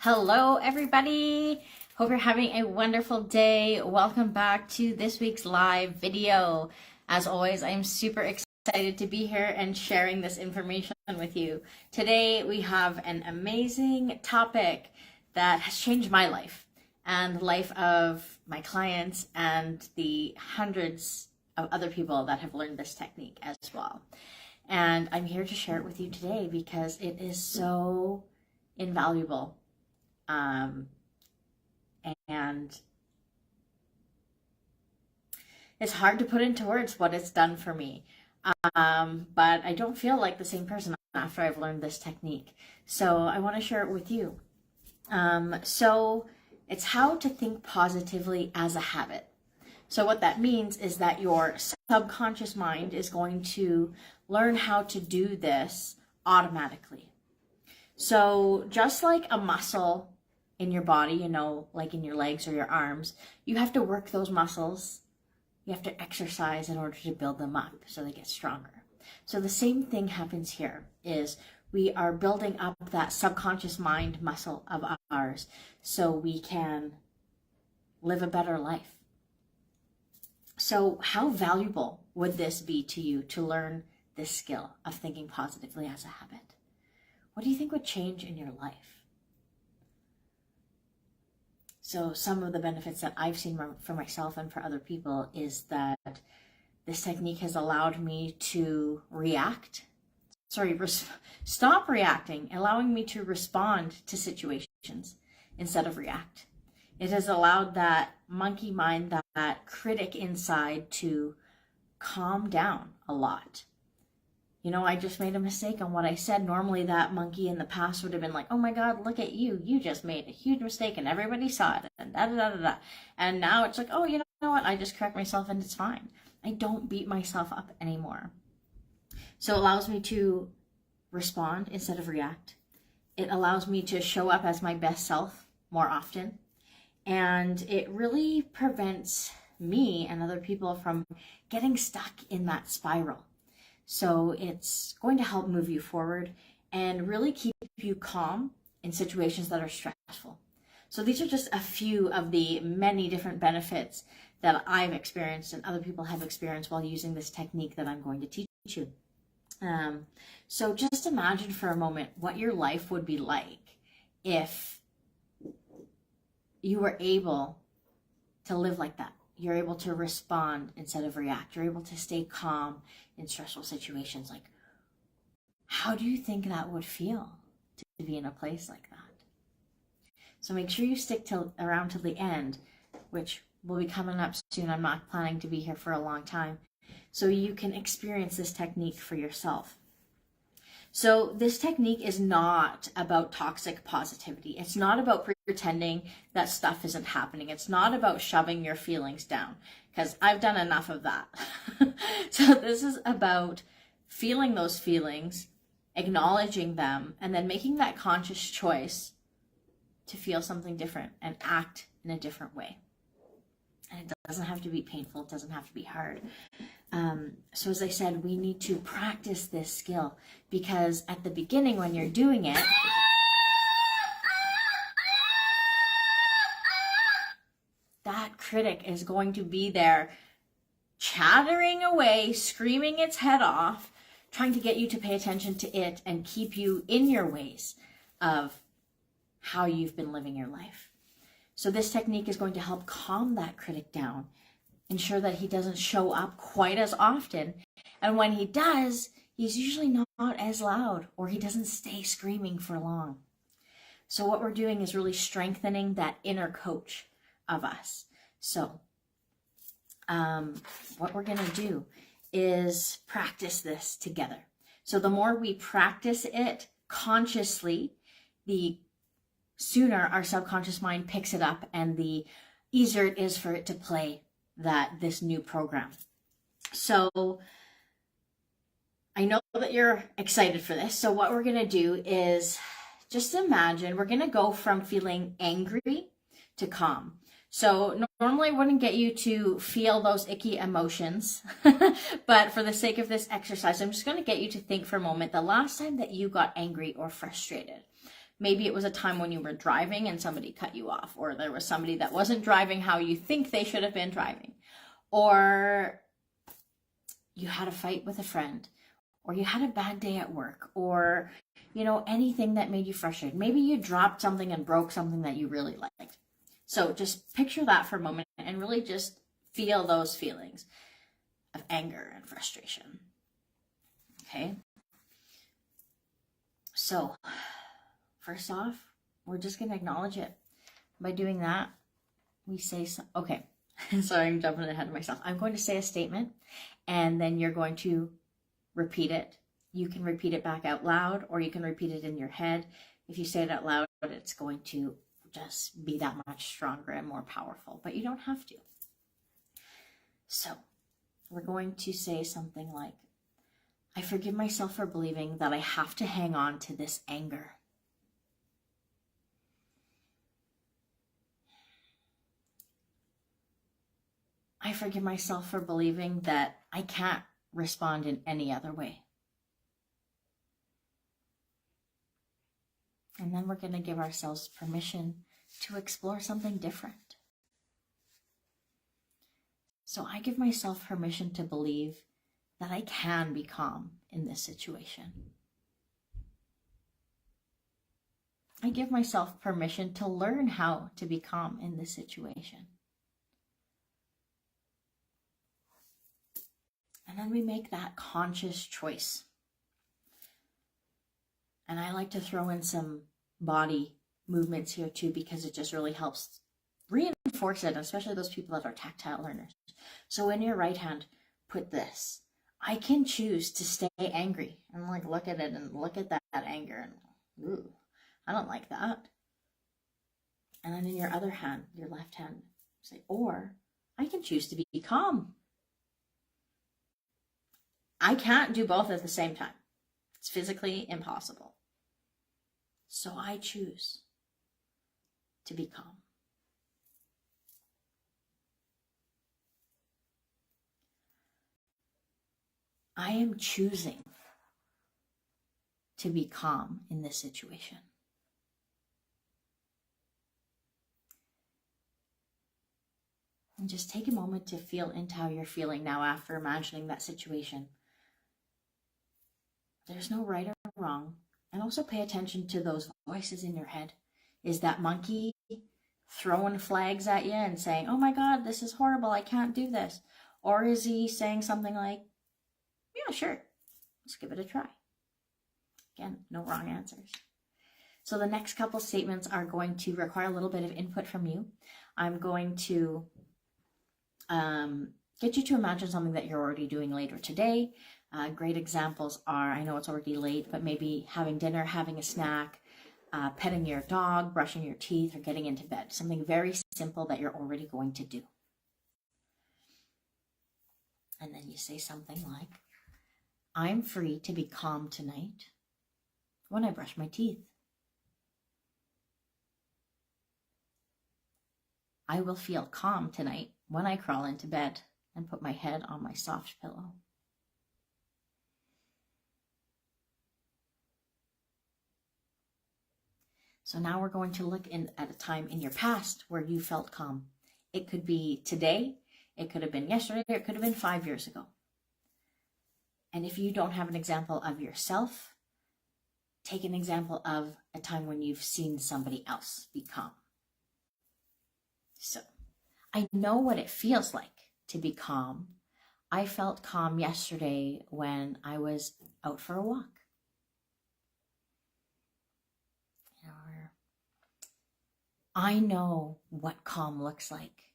Hello, everybody. Hope you're having a wonderful day. Welcome back to this week's live video. As always, I'm super excited to be here and sharing this information with you. Today, we have an amazing topic that has changed my life and the life of my clients and the hundreds of other people that have learned this technique as well. And I'm here to share it with you today because it is so invaluable. And it's hard to put into words what it's done for me. But I don't feel like the same person after I've learned this technique. So I want to share it with you. So it's how to think positively as a habit. So what that means is that your subconscious mind is going to learn how to do this automatically. So just like a muscle in your body, like in your legs or your arms, you have to work those muscles. You have to exercise in order to build them up so they get stronger. So the same thing happens here is we are building up that subconscious mind muscle of ours so we can live a better life. So how valuable would this be to you to learn this skill of thinking positively as a habit? What do you think would change in your life? So some of the benefits that I've seen for myself and for other people is that this technique has allowed me to stop reacting, allowing me to respond to situations instead of react. It has allowed that monkey mind, that critic inside, to calm down a lot. I just made a mistake on what I said. Normally that monkey in the past would have been like, oh my God, look at you. You just made a huge mistake and everybody saw it and da da da da da. And now it's like, oh, you know what? I just correct myself and it's fine. I don't beat myself up anymore. So it allows me to respond instead of react. It allows me to show up as my best self more often. And it really prevents me and other people from getting stuck in that spiral. So it's going to help move you forward and really keep you calm in situations that are stressful. So these are just a few of the many different benefits that I've experienced and other people have experienced while using this technique that I'm going to teach you. So just imagine for a moment what your life would be like if you were able to live like that. You're able to respond instead of react. You're able to stay calm in stressful situations. Like, how do you think that would feel to be in a place like that? So make sure you stick around till the end, which will be coming up soon. I'm not planning to be here for a long time. So you can experience this technique for yourself. So this technique is not about toxic positivity. It's not about pretending that stuff isn't happening. It's not about shoving your feelings down, because I've done enough of that. So this is about feeling those feelings, acknowledging them, and then making that conscious choice to feel something different and act in a different way. And it doesn't have to be painful. It doesn't have to be hard. So as I said, we need to practice this skill, because at the beginning when you're doing it, that critic is going to be there chattering away, screaming its head off, trying to get you to pay attention to it and keep you in your ways of how you've been living your life. So this technique is going to help calm that critic down, ensure that he doesn't show up quite as often. And when he does, he's usually not as loud, or he doesn't stay screaming for long. So what we're doing is really strengthening that inner coach of us. So what we're going to do is practice this together. So the more we practice it consciously, the sooner our subconscious mind picks it up and the easier it is for it to play this new program. So I know that you're excited for this. So what we're going to do is just imagine we're going to go from feeling angry to calm. So normally I wouldn't get you to feel those icky emotions, but for the sake of this exercise, I'm just going to get you to think for a moment the last time that you got angry or frustrated. Maybe it was a time when you were driving and somebody cut you off, or there was somebody that wasn't driving how you think they should have been driving, or you had a fight with a friend, or you had a bad day at work, or, anything that made you frustrated. Maybe you dropped something and broke something that you really liked. So just picture that for a moment and really just feel those feelings of anger and frustration. Okay? So, first off, we're just going to acknowledge it. By doing that, we say, okay, sorry, I'm jumping ahead of myself. I'm going to say a statement, and then you're going to repeat it. You can repeat it back out loud, or you can repeat it in your head. If you say it out loud, it's going to just be that much stronger and more powerful, but you don't have to. So, we're going to say something like, I forgive myself for believing that I have to hang on to this anger. I forgive myself for believing that I can't respond in any other way. And then we're going to give ourselves permission to explore something different. So I give myself permission to believe that I can be calm in this situation. I give myself permission to learn how to be calm in this situation. And then we make that conscious choice. And I like to throw in some body movements here too, because it just really helps reinforce it, especially those people that are tactile learners. So in your right hand, put this. I can choose to stay angry and look at it and look at that anger and, ooh, I don't like that. And then in your other hand, your left hand, say, or I can choose to be calm. I can't do both at the same time. It's physically impossible. So I choose to be calm. I am choosing to be calm in this situation. And just take a moment to feel into how you're feeling now after imagining that situation. There's no right or wrong. And also pay attention to those voices in your head. Is that monkey throwing flags at you and saying, oh my God, this is horrible, I can't do this? Or is he saying something like, yeah, sure, let's give it a try? Again, no wrong answers. So the next couple statements are going to require a little bit of input from you. I'm going to get you to imagine something that you're already doing later today. Great examples are, I know it's already late, but maybe having dinner, having a snack, petting your dog, brushing your teeth, or getting into bed. Something very simple that you're already going to do. And then you say something like, I'm free to be calm tonight when I brush my teeth. I will feel calm tonight when I crawl into bed and put my head on my soft pillow. So now we're going to look at a time in your past where you felt calm. It could be today, it could have been yesterday, or it could have been 5 years ago. And if you don't have an example of yourself, take an example of a time when you've seen somebody else be calm. So, I know what it feels like to be calm. I felt calm yesterday when I was out for a walk. I know what calm looks like.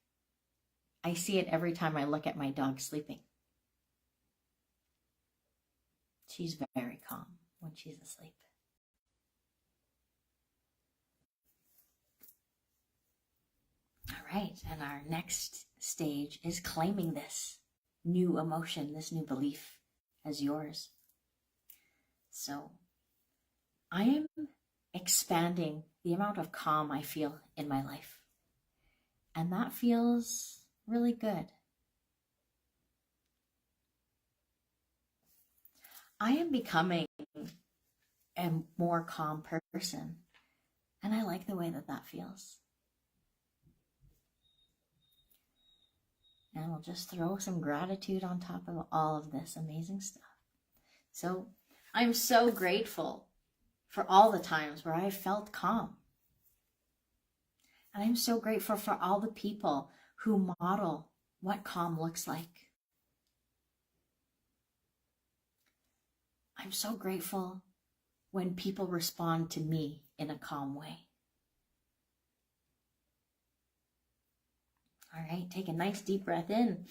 I see it every time I look at my dog sleeping. She's very calm when she's asleep. All right, and our next stage is claiming this new emotion, this new belief as yours. So, I am expanding the amount of calm I feel in my life. And that feels really good. I am becoming a more calm person And I like the way that that feels. And we'll just throw some gratitude on top of all of this amazing stuff. So I'm so grateful for all the times where I felt calm. And I'm so grateful for all the people who model what calm looks like. I'm so grateful when people respond to me in a calm way. All right, take a nice deep breath in.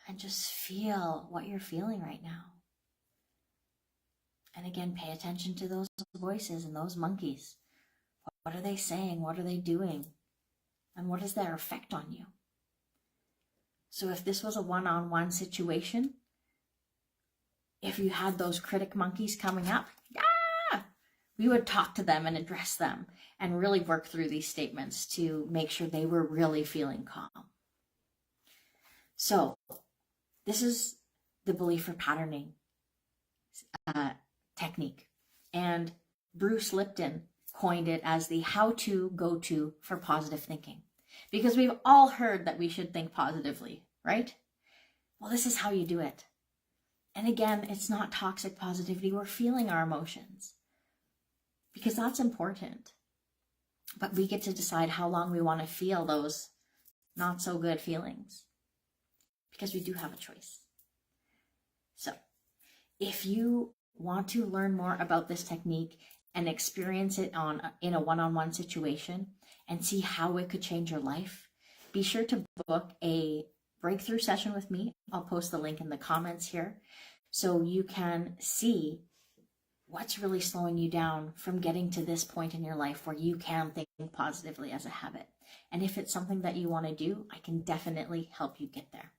And just feel what you're feeling right now. And again, pay attention to those voices and those monkeys. What are they saying? What are they doing? And what is their effect on you? So if this was a one-on-one situation, if you had those critic monkeys coming up, we would talk to them and address them and really work through these statements to make sure they were really feeling calm. So this is the belief repatterning technique. And Bruce Lipton coined it as the how-to go-to for positive thinking. Because we've all heard that we should think positively, right? Well, this is how you do it. And again, it's not toxic positivity. We're feeling our emotions because that's important. But we get to decide how long we want to feel those not so good feelings because we do have a choice. So if you want to learn more about this technique and experience it in a one-on-one situation and see how it could change your life, be sure to book a breakthrough session with me. I'll post the link in the comments here so you can see what's really slowing you down from getting to this point in your life where you can think positively as a habit. And if it's something that you want to do, I can definitely help you get there.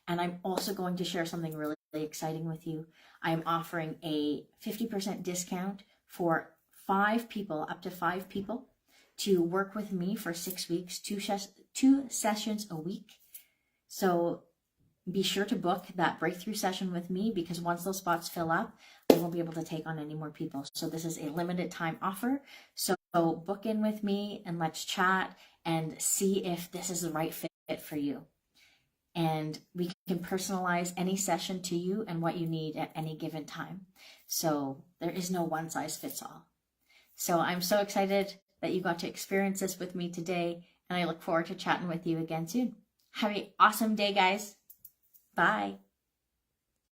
And I'm also going to share something really exciting with you. I'm offering a 50% discount for 5 people, up to 5 people, to work with me for 6 weeks, 2 sessions a week. So be sure to book that breakthrough session with me because once those spots fill up, I won't be able to take on any more people. So this is a limited time offer. So book in with me and let's chat and see if this is the right fit for you. And we can personalize any session to you and what you need at any given time. So there is no one size fits all. So I'm so excited that you got to experience this with me today, and I look forward to chatting with you again soon. Have an awesome day, guys. Bye.